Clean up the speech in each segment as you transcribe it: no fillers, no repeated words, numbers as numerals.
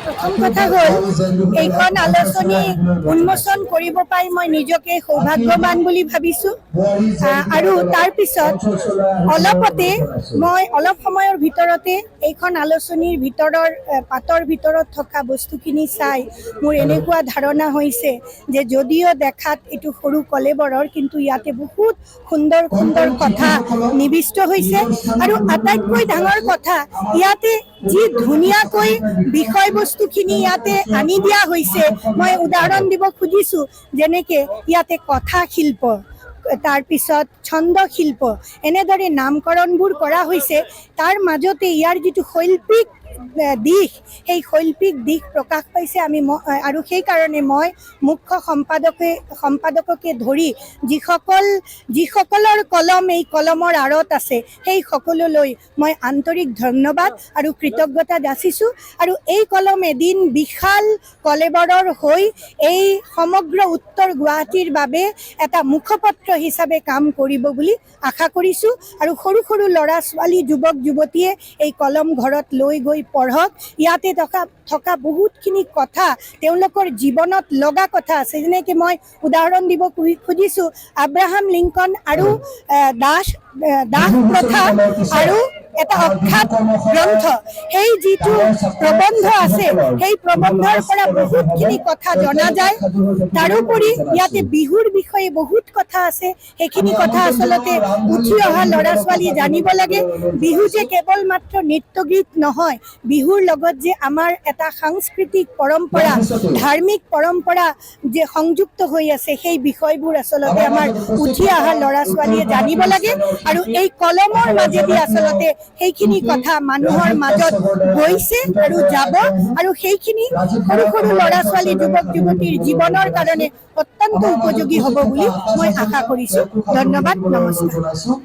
প্ৰথম কথা হ'ল এইখন আলোচনী উন্মোচন কৰিব পাই মই নিজকে সৌভাগ্যৱান বুলি ভাবিছোঁ আৰু তাৰপিছত অলপতে মই অলপ সময়ৰ ভিতৰতে এইখন আলোচনীৰ ভিতৰৰ পাতৰ ভিতৰত থকা বস্তুখিনি চাই মোৰ এনেকুৱা ধাৰণা হৈছে যে যদিও দেখাত এইটো সৰু কলেবৰৰ কিন্তু ইয়াতে বহুত সুন্দৰ সুন্দৰ কথা নিবিষ্ট হৈছে আৰু আটাইতকৈ ডাঙৰ কথা ইয়াতে যি ধুনীয়াকৈ বিষয়বস্তুখিনি ইয়াতে আনি দিয়া হৈছে মই উদাহৰণ দিব খুজিছোঁ যেনেকৈ ইয়াতে কথা শিল্প তাৰপিছত ছন্দ শিল্প এনেদৰে নামকৰণবোৰ কৰা হৈছে তাৰ মাজতে ইয়াৰ যিটো শৈল্পিক দিশ সেই শৈল্পিক দিশ প্ৰকাশ পাইছে আমি আৰু সেইকাৰণে মই মুখ্য সম্পাদককে ধৰি যিসকলৰ কলম এই কলমৰ আঁৰত আছে সেই সকলোলৈ মই আন্তৰিক ধন্যবাদ আৰু কৃতজ্ঞতা যাচিছোঁ আৰু এই কলম এদিন বিশাল কলেবৰৰ হৈ এই সমগ্ৰ উত্তৰ গুৱাহাটীৰ বাবে এটা মুখপত্ৰ হিচাপে কাম কৰিব বুলি আশা কৰিছোঁ আৰু সৰু সৰু ল'ৰা ছোৱালী যুৱক যুৱতীয়ে এই কলম ঘৰত লৈ গৈ পঢ়ক ইয়াতে থকা বহুতখিনি কথা তেওঁলোকৰ জীৱনত লগা কথা আছে যেনেকৈ মই উদাহৰণ দিব খুজিছোঁ আব্ৰাহাম লিংকন আৰু দাস প্ৰথা আৰু এটা অখ্যাত গ্ৰন্থ সেই যিটো প্ৰবন্ধ আছে সেই প্ৰবন্ধৰ পৰা বহুতখিনি কথা জনা যায় তাৰোপৰি ইয়াতে বিহুৰ বিষয়ে বহুত কথা আছে সেইখিনি কথা আচলতে উঠি অহা ল'ৰা ছোৱালীয়ে জানিব লাগে বিহু যে কেৱল মাত্ৰ নৃত্য গীত নহয় বিহুৰ লগত যে আমাৰ এটা সাংস্কৃতিক পৰম্পৰা ধাৰ্মিক পৰম্পৰা যে সংযুক্ত হৈ আছে সেই বিষয়বোৰ আচলতে আমাৰ উঠি অহা ল'ৰা ছোৱালীয়ে জানিব লাগে আৰু এই কলমৰ মাজেদি আচলতে সেইখিনি কথা মানুহৰ মাজত গৈছে আৰু যাব আৰু সেইখিনি সৰু সৰু ল'ৰা ছোৱালী যুৱক যুৱতীৰ জীৱনৰ কাৰণে অত্যন্ত উপযোগী হ'ব বুলি মই আশা কৰিছোঁ ধন্যবাদ নমস্কাৰ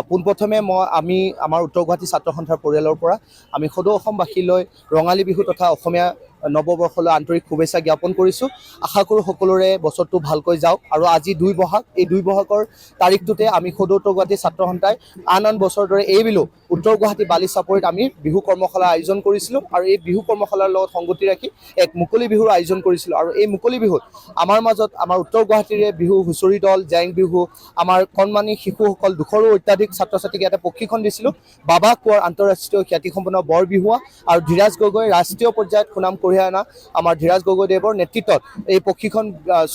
পোনপ্ৰথমে আমি আমাৰ উত্তৰ গুৱাহাটী ছাত্ৰ সন্থাৰ পৰিয়ালৰ পৰা আমি সদৌ অসমবাসীলৈ ৰঙালী বিহু তথা অসমীয়া নৱবৰ্ষলৈ আন্তৰিক শুভেচ্ছা জ্ঞাপন কৰিছোঁ আশা কৰোঁ সকলোৰে বছৰটো ভালকৈ যাওক আৰু আজি 2 বহাগ এই 2 বহাগৰ তাৰিখটোতে আমি সদৌ উত্তৰ গুৱাহাটী ছাত্ৰ সন্থাই আন বছৰৰ দৰে এইবিলো উত্তৰ গুৱাহাটী বালিচাপৰিত আমি বিহু কৰ্মশালা আয়োজন কৰিছিলোঁ আৰু এই বিহু কৰ্মশালাৰ লগত সংগতি ৰাখি এক মুকলি বিহুৰ আয়োজন কৰিছিলোঁ আৰু এই মুকলি বিহুত আমাৰ মাজত আমাৰ উত্তৰ গুৱাহাটীৰে বিহু হুঁচৰি দল জেং বিহু আমাৰ কণমানি শিশুসকল 200ৰো অত্যাধিক ছাত্ৰ ছাত্ৰীক ইয়াতে প্ৰশিক্ষণ দিছিলোঁ বাবা কোঁৱৰ আন্তঃৰাষ্ট্ৰীয় খ্যাতিসম্পন্ন বৰ বিহুৱা আৰু ধীৰাজ গগৈ ৰাষ্ট্ৰীয় পৰ্যায়ত সুনাম কৰি অভিযানা আমাৰ ধীৰাজ গগৈদেৱৰ নেতৃত্বত এই প্ৰশিক্ষণ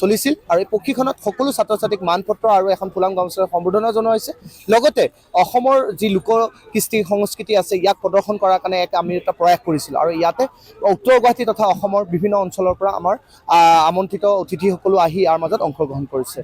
চলিছিল আৰু এই প্ৰশিক্ষণত সকলো ছাত্ৰ ছাত্ৰীক মানপত্ৰ আৰু এখন ফুলাম গামোচাৰে সম্বৰ্ধনা জনোৱা হৈছে লগতে অসমৰ যি লোক কৃষ্টি সংস্কৃতি আছে ইয়াক প্ৰদৰ্শন কৰাৰ কাৰণে আমি এটা প্ৰয়াস কৰিছিলোঁ আৰু ইয়াতে উত্তৰ গুৱাহাটী তথা অসমৰ বিভিন্ন অঞ্চলৰ পৰা আমাৰ আমন্ত্ৰিত অতিথিসকলো আহি ইয়াৰ মাজত অংশগ্ৰহণ কৰিছে